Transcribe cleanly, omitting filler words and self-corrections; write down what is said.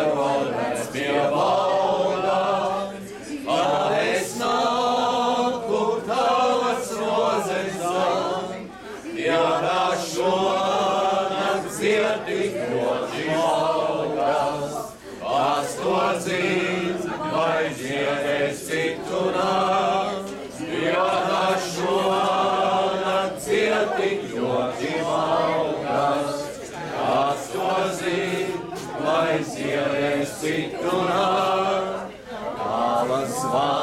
pierodēs pie valda, kad es nāku tavas rozes zem, ja tā šonakt dzirdi ļoti augas, kas to dzird, vai dziedēs citu nakt, ja tā šonakt dzirdi ļoti augas, kas to dzird, vai dziedēs citu nakt, tavas vārdas.